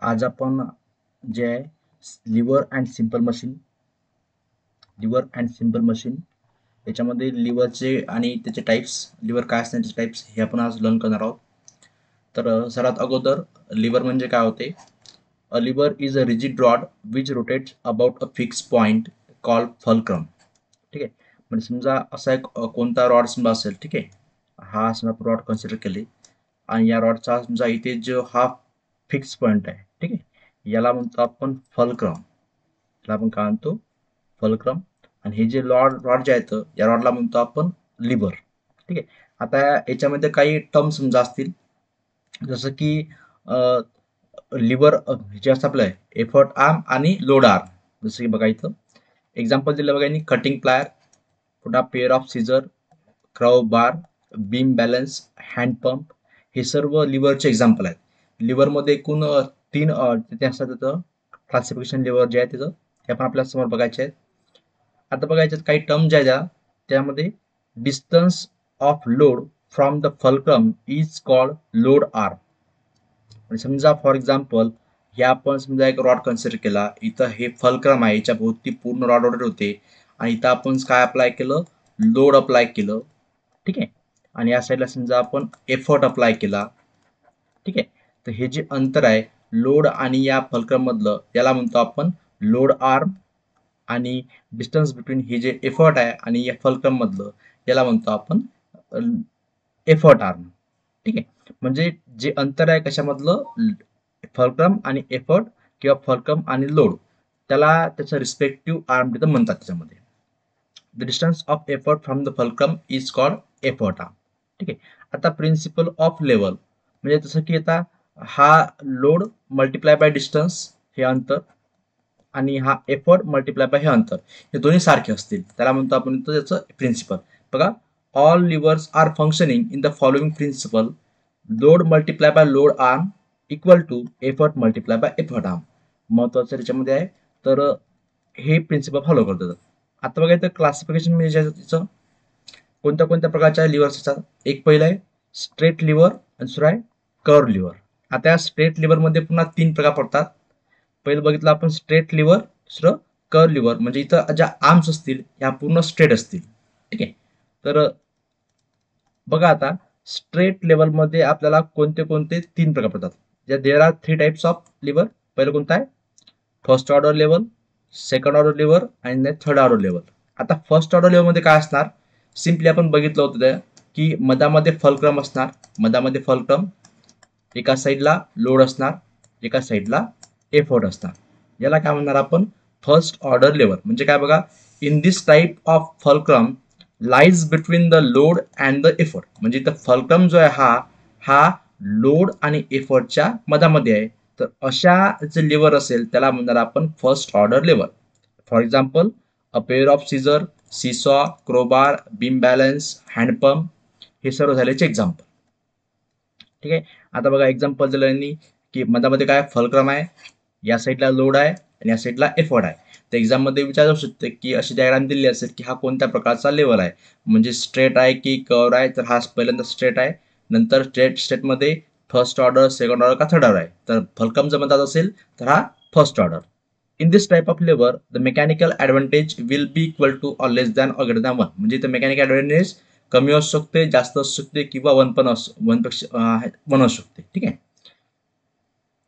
आज आपण जे आहे लिव्हर अँड सिंपल मशीन याच्यामध्ये लिव्हरचे आणि त्याचे टाईप्स, लिव्हर काय असतात त्याचे टाईप्स हे आपण आज लर्न करणार आहोत. तर सर्वात अगोदर लिव्हर म्हणजे काय होते. A lever is a rigid rod which rotates about a fix point called fulcrum. ठीक आहे. म्हणजे समजा असा एक कोणता रॉड समजा असेल, ठीक आहे, हा समजा रॉड कन्सिडर केले आणि या रॉडचा समजा इथे जो हा फिक्स पॉइंट आहे, ठीक आहे, याला म्हणतो आपण फल्क्रम. याला आपण काय म्हणतो, फल्क्रम. आणि हे जे रॉड जे आहेत या रॉडला म्हणतो आपण लिव्हर. ठीक आहे. आता याच्यामध्ये काही टर्म समजा असतील, जसं की लिव्हर जे असतं आपलं एफर्ट आर्म आणि लोड आर्म. जसं की बघा इथं एक्झाम्पल दिलं बघा, कटिंग प्लायर, पुन्हा pair of scissor, crowbar, beam balance, hand pump, हे सर्व लिव्हरचे एक्झाम्पल आहेत. लिव्हरमध्ये एकूण तीन तिथे असतात. त्याचं क्लासिफिकेशन लिव्हर जे आहे त्याचं हे पण आपल्या समोर बघायचे आहेत. आता बघा याच्यात काही टर्म ज्या आहेत त्यामध्ये distance of load from the fulcrum is called load arm. समजा फॉर एक्झाम्पल हे आपण समजा एक रॉड कन्सिडर केला, इथं हे फल्क्रम आहे, याच्या भोवती पूर्ण रॉड ऑर्डर होते आणि इथं आपण काय अप्लाय केलं, लोड अप्लाय केलं. ठीक आहे. आणि या साईडला समजा आपण एफर्ट अप्लाय केला. ठीक आहे. तर हे जे अंतर आहे लोड आणि या फल्क्रम मधलं याला म्हणतो आपण लोड आर्म. आणि डिस्टन्स बिटवीन हे जे एफर्ट आहे आणि या फल्क्रम मधलं याला म्हणतो आपण एफर्ट आर्म. ठीक आहे. म्हणजे जे अंतर आहे कशामधलं, फल्क्रम आणि एफर्ट किंवा फल्क्रम आणि लोड, त्याला त्याचं रिस्पेक्टिव्ह आर्म तिथं म्हणतात. त्याच्यामध्ये the distance of effort from the fulcrum is called effort arm. ठीक आहे. आता प्रिन्सिपल ऑफ लेवल म्हणजे जसं की आता हा लोड मल्टिप्लाय बाय डिस्टन्स हे अंतर आणि हा एफर्ट मल्टिप्लाय बाय हे अंतर, हे दोन्ही सारखे असतील त्याला म्हणतो आपण त्याचं प्रिन्सिपल. बघा, all levers are functioning in the following principle: load multiply by load arm equal to effort multiply by effort arm. महत्वाचं त्याच्यामध्ये आहे. तर हे प्रिन्सिपल फॉलो करतात. आता बघा इथं क्लासिफिकेशन म्हणजे त्याचं कोणत्या कोणत्या प्रकारच्या लिव्हर्स असतात. एक पहिलं आहे स्ट्रेट लिव्हर आणि दुसरं आहे कर्व लिव्हर. आता या स्ट्रेट लिव्हरमध्ये पुन्हा तीन प्रकार पडतात. पहिलं बघितलं आपण स्ट्रेट लिव्हर, दुसरं कर्व लिव्हर. म्हणजे इथं ज्या आर्म्स असतील ह्या पूर्ण स्ट्रेट असतील. ठीक आहे. तर बघा आता स्ट्रेट लेवलमध्ये आपल्याला कोणते कोणते तीन प्रकार पडतात. There are three types of lever. पहिलं कोणतं आहे, first order lever, second order lever आणि थर्ड ऑर्डर लेवल. आता फर्स्ट ऑर्डर लेवलमध्ये काय असणार, सिम्पली आपण बघितलं होतं त्या की मधामध्ये फल्क्रम असणार. मधामध्ये फल्क्रम, एका साईडला लोड असणार, एका साईडला एफर्ट असणार. याला काय म्हणणार आपण, फर्स्ट ऑर्डर लेवल. म्हणजे काय बघा, in this type of fulcrum lies between the load and the effort. म्हणजे इथं फल्क्रम जो आहे हा लोड आणि एफर्टच्या मधामध्ये आहे. तर अशा जे लिव्हर असेल त्याला म्हणणार आपण first order lever. For example a pair of scissor, seesaw, crowbar, beam balance, hand pump, हे सर्व झाल्याचे एक्झाम्पल. ठीक आहे. आता बघा एक्झाम्पल दिलं यांनी की मधामध्ये काय फल्क्रम आहे, या साईडला लोड आहे आणि या साईडला एफर्ट आहे. तर एक्झाम मध्ये विचारू शकते की अशी डायग्राम दिली असेल की हा कोणत्या प्रकारचा लेवल आहे, म्हणजे स्ट्रेट आहे की कर्व आहे. तर हा पहिल्यांदा स्ट्रेट आहे, नंतर स्ट्रेटमध्ये फर्स्ट ऑर्डर, सेकंड ऑर्डर का थर्ड ऑर्डर आहे. तर फल्क्रम जर म्हणतात असेल तर हा first order. In this type of lever the mechanical advantage will be equal to or less than or greater than one. म्हणजे इथं मेकॅनिकल ॲडव्हान्टेज कमी असू शकते, जास्त असू शकते किंवा वन पण वन पेक्षा वन असू शकते. ठीक आहे.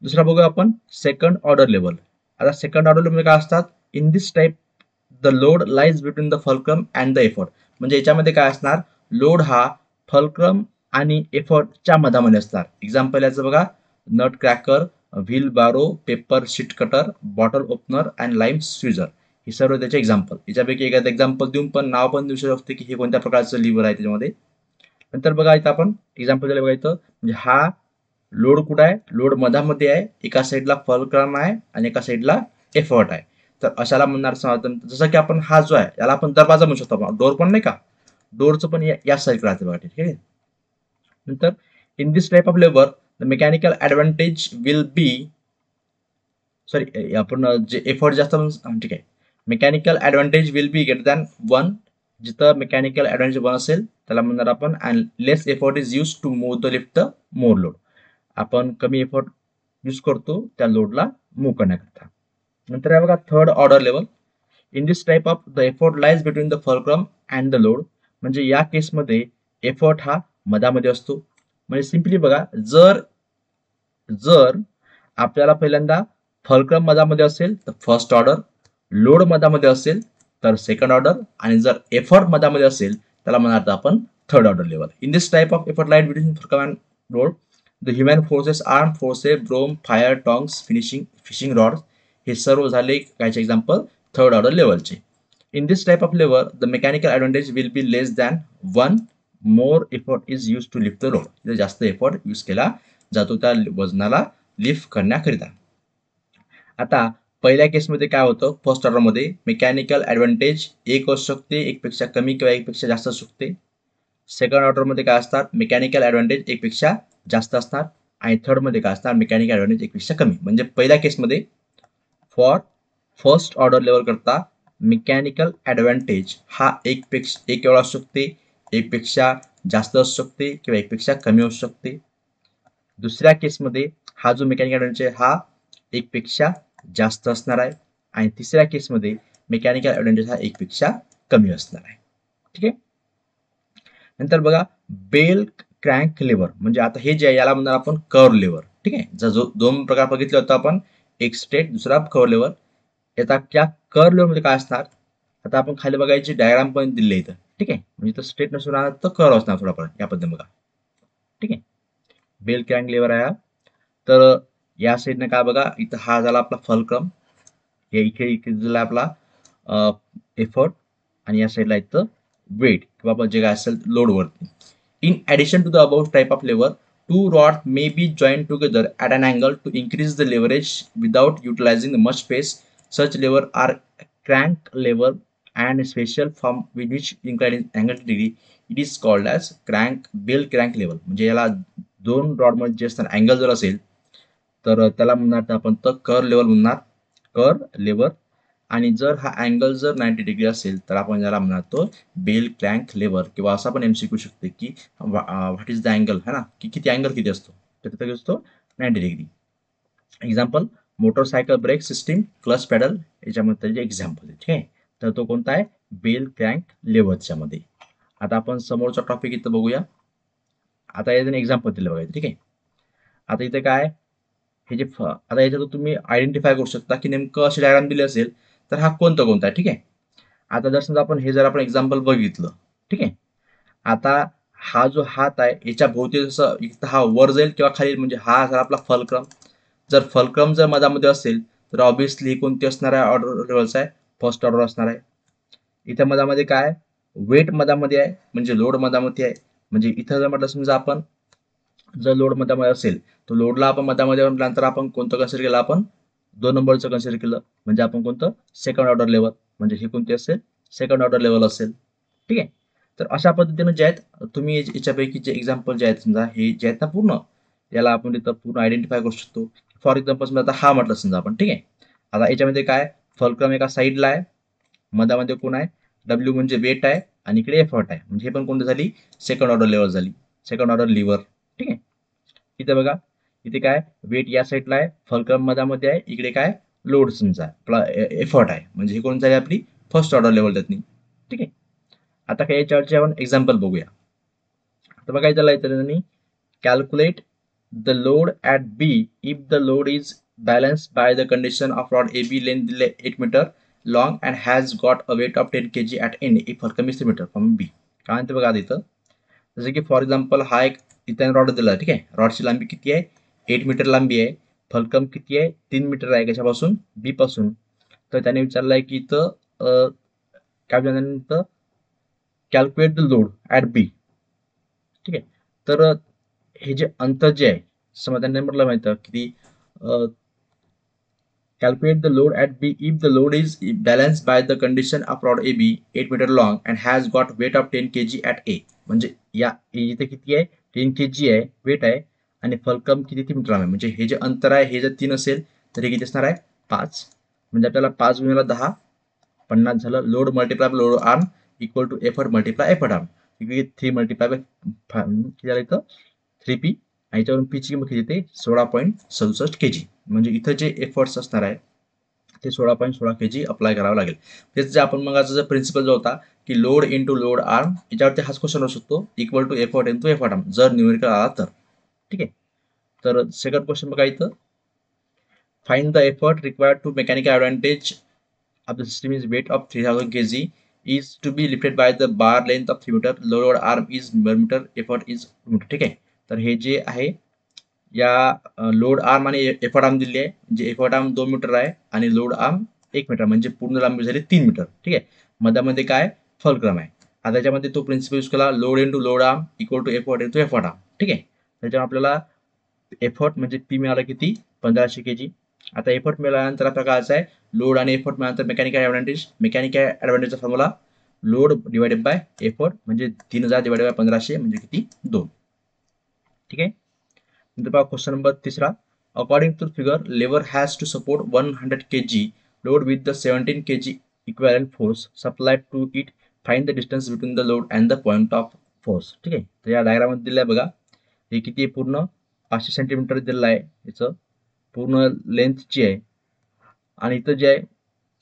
दुसरा बघूया आपण सेकंड ऑर्डर लेवल. आता सेकंड ऑर्डर लेवल काय असतात, in this type the load lies between the fulcrum and the effort. म्हणजे याच्यामध्ये काय असणार, लोड हा फल्क्रम आणि एफर्टच्या मधामध्ये असणार. एक्झाम्पल याचं बघा, nutcracker, wheelbarrow, paper sheet cutter, bottle opener and lime squeezer, हे सर्व त्याचे एक्झाम्पल. याच्यापैकी एखादं एक्झाम्पल देऊन पण नाव पण देऊ शकते की हे कोणत्या प्रकारचं लिव्हर आहे त्याच्यामध्ये. नंतर बघा इथं आपण एक्झाम्पल दिलं बघा, इथं म्हणजे हा लोड कुठं आहे, लोड मधामध्ये आहे, एका साईडला फल्क्रम आहे आणि एका साईडला एफर्ट आहे. तर अशाला म्हणणार जसं की आपण हा जो आहे याला आपण दरवाजा म्हणू शकतो, आपण डोर पण नाही का, डोरचं पण या साईड राहते बघा. ठीक आहे. नंतर इन दिस टाइप ऑफ लेबर the mechanical advantage will be, sorry आपण जे एफर्ट जास्त, ठीक आहे, mechanical advantage will be greater than one. जिथं मेकॅनिकल ॲडव्हान्टेज वन असेल त्याला म्हणणार आपण and less effort is use to move the lift the more load. आपण कमी एफर्ट यूज करतो त्या लोडला मूव्ह करण्याकरता. नंतर आहे बघा third order level. In this type of the effort lies between the fulcrum and the load. म्हणजे या केसमध्ये एफर्ट हा मधामध्ये असतो. म्हणजे सिम्पली बघा, जर जर आपल्याला पहिल्यांदा फल्क्रम मधामध्ये असेल तर फर्स्ट ऑर्डर, लोड मधामध्ये असेल तर सेकंड ऑर्डर, आणि जर एफर्ट मधामध्ये असेल त्याला म्हणणार आपण third order level. In this type of effort light between fulcrum and load the human forces, arm forces, broom, fire, tongs, fishing rod, हे सर्व झाले कायचे एक्झाम्पल थर्ड ऑर्डर लेवलचे. In this type of level the mechanical advantage will be less than one. More effort is use to lift the load. इथे जास्त effort use केला जातो त्या वजनाला लिफ्ट करण्याकरिता. आता पहिल्या केसमध्ये काय होतं, फर्स्ट ऑर्डरमध्ये मेकॅनिकल ॲडव्हान्टेज एक असू शकते, एकपेक्षा कमी किंवा एकपेक्षा जास्त असू शकते. सेकंड ऑर्डरमध्ये काय असतात, मेकॅनिकल ॲडव्हान्टेज एकपेक्षा जास्त असतात, आणि थर्डमध्ये काय असतात, मेकॅनिकल ॲडव्हान्टेज एकपेक्षा कमी. म्हणजे पहिल्या केसमध्ये फॉर फर्स्ट ऑर्डर लेवल करता मेकॅनिकल ॲडव्हान्टेज हा एक एवढा असू शकते, एकपेक्षा जास्त असू शकते किंवा एकपेक्षा कमी असू शकते. दुसऱ्या केसमध्ये हा जो मेकॅनिकल ॲडव्हान्टेज हा एकपेक्षा जास्त असणार आहे, आणि तिसऱ्या केसमध्ये मेकॅनिकल ॲडव्हान्टेज हा एकपेक्षा कमी असणार आहे. ठीक आहे. नंतर बघा बेल क्रँक लेवर. म्हणजे आता हे जे आहे याला म्हणणार आपण कर्व लेवर. ठीक आहे. जो दोन प्रकार बघितले होते आपण, एक स्ट्रेट, दुसरा कर्व लेवर. आता त्या कर्व लेवर मध्ये काय असणार, आता आपण खाली बघायची डायग्राम पण दिली इथं. ठीक आहे. म्हणजे तर स्ट्रेट नसून तर कर्व असणार थोडाफार या पद्धतीने बघा. ठीक आहे. बेल क्रँक लेवर आहे. तर या साईडने काय बघा, इथं हा झाला आपला फल्क्रम, इथे इथे झाला आपला एफर्ट, आणि या साईडला इथं वेट किंवा जे काय असेल लोड वरती. In addition to the about type of lever, two rods may be joined together at an angle to increase the leverage without utilizing much space. Such lever are crank lever and special form with which incline angle degree. It is called as bell crank lever. म्हणजे याला दोन rod मध्ये जे असतात angle जर असेल तर त्याला म्हणणार आपण तर कर्व लेवल म्हणणार, कर्व लेवर. आणि जर हा अँगल जर 90 डिग्री असेल तर आपण याला म्हणतो बेल क्रँक लेवर. किंवा असं पण एमसीक्यू शकते की व्हॉट इज द अँगल, है ना, की किती अँगल किती असतो, तर तिथे असतो 90 degree. Example motorcycle brake system, clutch pedal, याच्यामध्ये त्याचे एक्झाम्पल आहे. ठीक आहे. तर तो कोणता आहे, बेल क्रँक लेवरच्या मध्ये. आता आपण समोरचा टॉपिक इथं बघूया. आता याचं एक्झाम्पल दिलं बघायचं. ठीक आहे. आता इथे काय, हे जे आता याच्यातून तुम्ही आयडेंटिफाय करू शकता की नेमकं अशी डायग्राम दिली असेल तर हा कोणता कोणता आहे. ठीक आहे. आता जर समजा आपण हे जर आपण एक्झाम्पल बघितलं, ठीक आहे, आता हा जो हात आहे याच्या भोवती जसं इथं हा वर जाईल किंवा खाली, म्हणजे हा जर आपला फलक्रम, जर फलक्रम जर मधामध्ये असेल तर ऑब्व्हियसली कोणती असणार आहे, ऑर्डर लेवलचा आहे, फर्स्ट ऑर्डर असणार आहे. इथं मधामध्ये काय, वेट मधामध्ये आहे, म्हणजे लोड मधामध्ये आहे. म्हणजे इथं जर म्हटलं समजा आपण जर लोड मधामध्ये असेल तर लोडला आपण मधामध्ये म्हटल्यानंतर आपण कोणतं कन्सिडर केलं, आपण 2 नंबरचं कन्सिडर केलं, म्हणजे आपण कोणतं, सेकंड ऑर्डर लेवल. म्हणजे हे कोणते असेल, सेकंड ऑर्डर लेवल असेल. ठीक आहे. तर अशा पद्धतीने जे आहेत तुम्ही याच्यापैकी जे एक्झाम्पल जे आहेत समजा हे जे आहेत ना पूर्ण, याला आपण तिथं पूर्ण आयडेंटिफाय करू शकतो. फॉर एक्झाम्पल समजा आता हा म्हटलं समजा आपण. ठीक आहे. आता याच्यामध्ये काय, फलक्रम एका साईडला आहे, मधामध्ये कोण आहे, डब्ल्यू म्हणजे वेट आहे, आणि इकडे एफर्ट आहे. म्हणजे हे पण कोणती झाली, सेकंड ऑर्डर लेवल झाली, सेकंड ऑर्डर लिव्हर. ठीक आहे. इथे बघा, इथे काय, वेट या साईडला आहे, फलक्रम मधामध्ये आहे, इकडे काय, लोड समजा आपला एफर्ट आहे. म्हणजे हे कोण झाली आपली फर्स्ट ऑर्डर लेवल त्यातनी. ठीक आहे. आता काय याच्यावरचे आपण एक्झाम्पल बघूया. आता बघा त्याला इथे calculate the load at B if the load is balanced by the condition of rod AB length 8 meter long and has got a weight of 10 kg at end if fulcrum is 3 meter from B. काय म्हणते बघा इथं, जसं की for example हा एक इथं rod दिला. ठीक आहे. रॉडची लांबी किती आहे, 8 मीटर लांबी आहे. फलक्रम किती आहे, 3 मीटर आहे. कशापासून, बी पासून. तर त्याने विचारलंय की इथं काय विचारलं, कॅल्क्युलेट द लोड ॲट बी. ठीक आहे. तर हे जे अंतर जे आहे, समजा त्यांनी म्हटलं माहिती किती, calculate the load at B if the load is balanced by the condition of rod AB 8 meter long and has got weight of 10 kg at A. म्हणजे या इथे किती आहे, 10 kg आहे, वेट आहे, आणि फलक्रम किती, 3 मीटर आहे. म्हणजे हे जे अंतर आहे हे जर 3 असेल तर हे किती असणार आहे, 5. म्हणजे आपल्याला 5 गुणिले 10 50 झालं. Load multiply load arm equal to effort multiply effort arm, 3 multiply by किती झालं इथं, 3P आणि याच्यावरून पीची किंमत किती येते 16.67 kg. म्हणजे इथं जे एफर्ट्स असणार आहे ते 16.16 kg अप्लाय करावं लागेल. तेच जे आपण मग जो प्रिन्सिपल जो होता की लोड इंटू लोड आर्म, याच्यावरती हाच क्वेश्चन असू शकतो, equal to effort into effort arm, जर न्यूमेरिकल आला तर. ठीक आहे. तर सेकंड क्वेश्चन बघा इथं, find the effort required to mechanical advantage of the system is weight of 3000 kg is to be lifted by the bar length of 3 meter, load arm is meter, effort is meter. ठीक आहे. तर हे जे आहे या load arm आणि effort arm दिली आहे, जे एफर्ट आर्म 2 मीटर आहे आणि लोड आर्म 1 मीटर, म्हणजे पूर्ण लांबी झाली 3 मीटर. ठीक आहे. मधामध्ये काय फलक्रम आहे. आता त्याच्यामध्ये तो प्रिन्सिपल यूज केला, load into load arm equal to effort into effort arm. ठीक आहे. त्याच्यावर आपल्याला एफर्ट म्हणजे पी मिळाला किती 1500 kg. आता एफर्ट मिळाल्यानंतर आपल्याला काय आहे, लोड आणि एफर्ट मिळाल्यानंतर मेकॅनिकल ॲडव्हान्टेज. मेकॅनिकल ॲडव्हान्टेजचा formula load divided by effort, म्हणजे 3000 डिवायडेड बाय 1500 म्हणजे किती 2. ठीक आहे. नंतर पहा क्वेश्चन नंबर तिसरा, according to figure lever has to support 100 kg load with the 17 kg equivalent force supplied to it, find the distance between the load and the point of force. ठीक आहे. तर या डायग्राममध्ये दिलं आहे बघा, हे किती पूर्ण 500 सेंटीमीटर दिलेलं आहे, याचं पूर्ण लेंथची आहे. आणि इथं जे आहे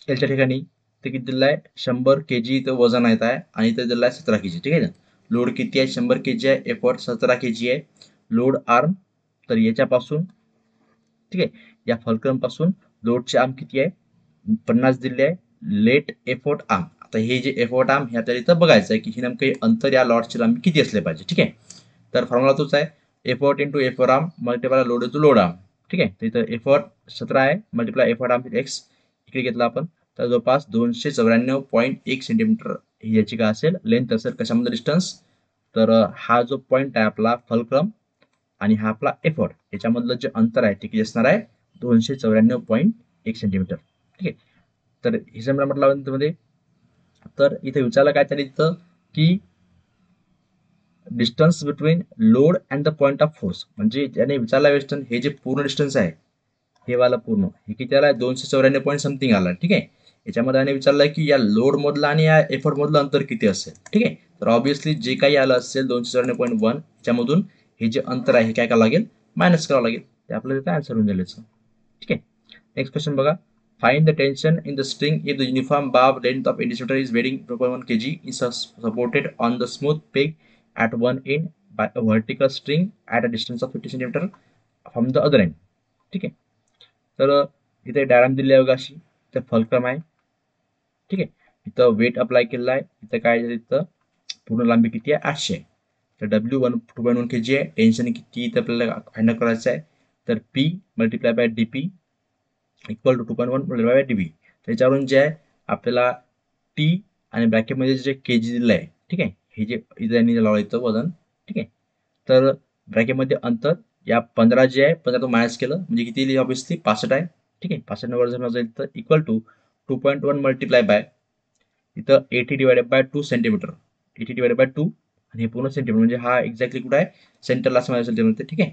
एलच्या ठिकाणी ते किती दिलं आहे 100 kg इथं वजन येत आहे, आणि इथं दिलं आहे 17 kg. ठीक आहे ना. लोड किती आहे 100 kg आहे, एफर्ट 17 kg आहे. लोड आर्म तर याच्यापासून, ठीक आहे, या फलक्रम पासून लोडचे आर्म किती आहे 50 दिले आहे, लेट एफर्ट आर्म. आता हे जे एफर्ट आर्म हे आपल्याला इथं बघायचं आहे की हे नेमकं अंतर या लॉटची लांबी किती असले पाहिजे. ठीक आहे. तर फॉर्म्युला तोच आहे, effort into effort arm multiply load into load arm. ठीक आहे. तर इथं एफर्ट 17 आहे, मल्टिप्लाय एफर्ट आर्म एक्स इकडे घेतला आपण, तर जवळपास 294.1 सेंटीमीटर ही याची काय असेल लेंथ असेल. कशामध्ये डिस्टन्स, तर हा जो पॉईंट आहे आपला फलक्रम आणि हा आपला एफर्ट, याच्यामधलं जे अंतर आहे ते किती असणार आहे 294.1 सेंटीमीटर. ठीक आहे. तर हे समजा म्हटलं मध्ये, तर इथे विचारलं काय तरी इथं की distance between load and the point of force, म्हणजे त्याने विचारला वेस्टर्न हे जे पूर्ण डिस्टन्स आहे हे वाला पूर्ण हे किती आला 294 पॉईंट समथिंग आला. ठीक आहे. याच्यामध्ये त्याने विचारलंय की या लोड मधलं आणि या एफर्ट मधलं अंतर किती असेल. ठीक आहे. तर ऑब्विसली जे काही आलं असेल 294.1 याच्यामधून हे जे अंतर आहे हे काय करावं लागेल मायनस करावं लागेल. ते आपल्याला काय आन्सर होऊन जाईल याचं. ठीक आहे. नेक्स्ट क्वेश्चन बघा, find the tension in the string if the uniform bar length of indicator is weighing 2.1 kg is supported on the smooth peg at one end by a vertical string at a distance of 50 cm from the other end. ठीक आहे. तर इथे diagram दिली आहे बघा अशी, इथं fulcrum आहे. ठीक आहे. इथं वेट अप्लाय केलेला आहे, इथं काय इथं पूर्ण लांबी किती आहे 800 आहे. तर W2.1 kg आहे, टेन्शन किती इथं आपल्याला फाइंड आउट करायचं आहे, तर P multiply by DP equal to 2.1 multiply by DB. त्याच्यावरून जे आहे आपल्याला T आणि ब्रॅकेटमध्ये जे kg दिलं आहे, ठीक आहे, हे जे इथं यांनी लावलं इथं वजन. ठीक आहे. तर ब्रॅकेटमध्ये अंतर या 15 जे आहे 15 तो मायनस केलं म्हणजे किती लिहिली ऑब्विसली 65 आहे. ठीक आहे. 65 वर जर जाईल तर इक्वल टू 2.1 मल्टिप्लाय बाय इथं 80 divided by 2 centimetre, 80 divided by 2 आणि हे पूर्ण सेंटीमीटर, म्हणजे हा एक्झॅक्टली कुठं आहे सेंटरला समावेश सेंटीमीटर. ठीक आहे.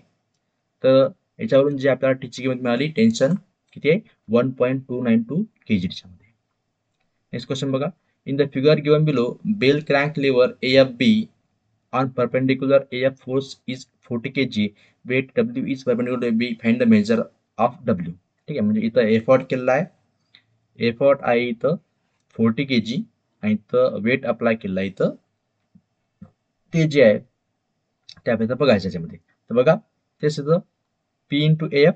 तर याच्यावरून जे आपल्याला टीची किंमत मिळाली टेन्शन किती आहे 1.292 kg त्याच्यामध्ये. नेक्स्ट क्वेश्चन बघा, in the figure given below bell crank lever AFB on perpendicular AF force is 40 kg, weight W is perpendicular to B, find the measure of W. ठीक आहे. म्हणजे इथं एफर्ट केलेला आहे, एफर्ट आहे इथं 40 kg आणि इथं वेट अप्लाय केलेला आहे इथं, ते जे आहे ते आपल्याला बघायचं याच्यामध्ये. तर बघा तेच इथं P इंटू AF,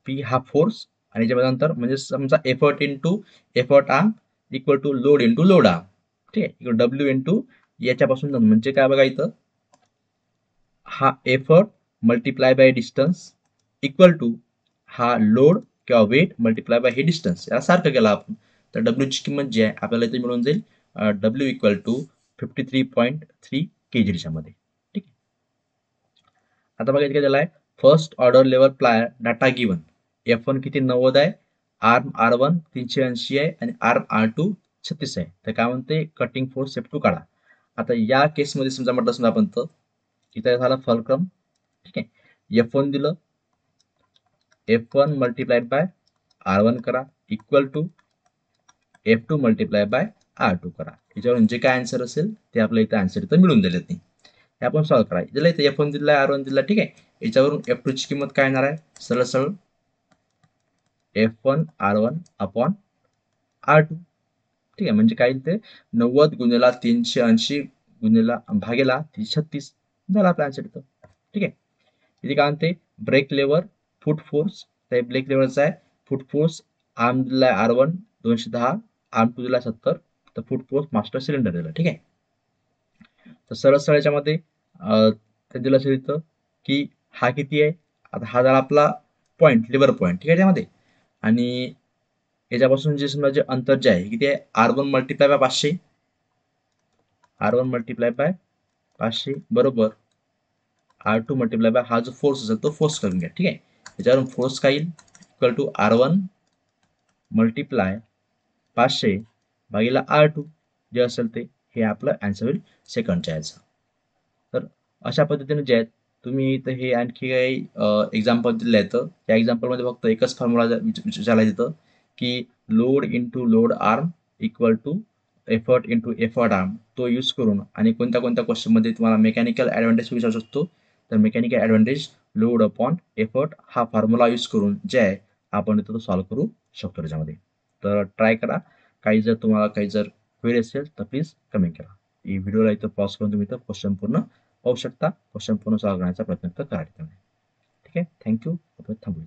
P हा फोर्स आणि याच्यामध्ये नंतर म्हणजे समजा effort into effort arm equal to load into load arm. ठीक आहे. इक्वल W इंटू याच्यापासून म्हणजे काय बघा इथं हा effort multiply by distance equal to हा लोड किंवा वेट मल्टिप्लाय बाय हे डिस्टन्स, याला सारखं केला आपण. तर डब्ल्यू ची किंमत जी आहे आपल्याला इथे मिळून जाईल W इक्वल टू 53.3 kg च्यामध्ये. ठीक आहे. आता बघा इथे काय दिलं आहे, first order level plier data given F1 किती 90 आहे, आर्म R1 380 आहे आणि आर्म R2 36 आहे. तर काय म्हणते कटिंग फोर्स F2 काढा. आता या केसमध्ये समजा म्हटलं समजा आपण तर इथं झाला फलक्रम. ठीक आहे. F1 दिलं, F1 मल्टिप्लाइड बाय R1 करा equal to F2 multiply by R2 करा. याच्यावरून जे काय आन्सर असेल ते आपल्या इथं आन्सर इथं मिळून दिलेत नाही. हे आपण सॉल्व्ह करायचं. दिलं इथे F1 दिला R1 दिला, ठीक आहे. याच्यावरून F2 ची किंमत काय येणार आहे? सरळ सरळ F1 R1 अपॉन R2, ठीक आहे. म्हणजे काय ते 90 गुणिला 380 गुणिला भागेला 336 झाला आपला आन्सर इथं, ठीक आहे. इथे काय म्हणते ब्रेक लेवर फूट फोर्स, तर ब्रेक लेवरचा आहे फूट फोर्स. आर्म दिला आहे R1 210, आर्म 2 दिला 70, तर फूट फोर्स मास्टर सिलेंडर दिला, ठीक आहे. तर सरळ सरळ याच्यामध्ये ते दिलं असेल इथं की हा किती आहे. आता हा झाला आपला पॉईंट, लिव्हर पॉईंट, ठीक आहे त्यामध्ये. आणि याच्यापासून जे समजा जे अंतर जे आहे किती आहे, R1 multiply by 500, R1 multiply by 500 बरोबर R2 मल्टिप्लाय बाय हा जो फोर्स असेल तो फोर्स करून घ्या, ठीक आहे. याच्यावरून फोर्स काय येईल इक्वल टू R1 मल्टिप्लाय 500 भागीला R2 जे असेल ते, हे आपलं आन्सर होईल सेकंडच्या याचं. तर अशा पद्धतीने जे आहेत तुम्ही इथं हे आणखी काही एक्झाम्पल दिले आहेत. त्या एक्झाम्पलमध्ये फक्त एकच फॉर्म्युला विचारला तिथं की load into load arm equal to effort into effort arm, तो यूज करून आणि कोणत्या कोणत्या क्वेश्चनमध्ये तुम्हाला मेकॅनिकल ॲडव्हान्टेज विचारू शकतो. तर mechanical advantage load upon effort हा फॉर्म्युला यूज करून जे आहे आपण इथं तो सॉल्व्ह करू शकतो त्याच्यामध्ये. तर ट्राय करा. काही जर तुम्हाला काही जर क्वेरी असेल तर प्लीज कमेंट करा. ही व्हिडिओला इथं पॉज करून तुम्ही इथं क्वेश्चन पूर्ण पाहू शकता. क्वेश्चन पूर्ण सॉल्व्ह करण्याचा प्रयत्न करा. ठीक आहे. थँक्यू. थांबू.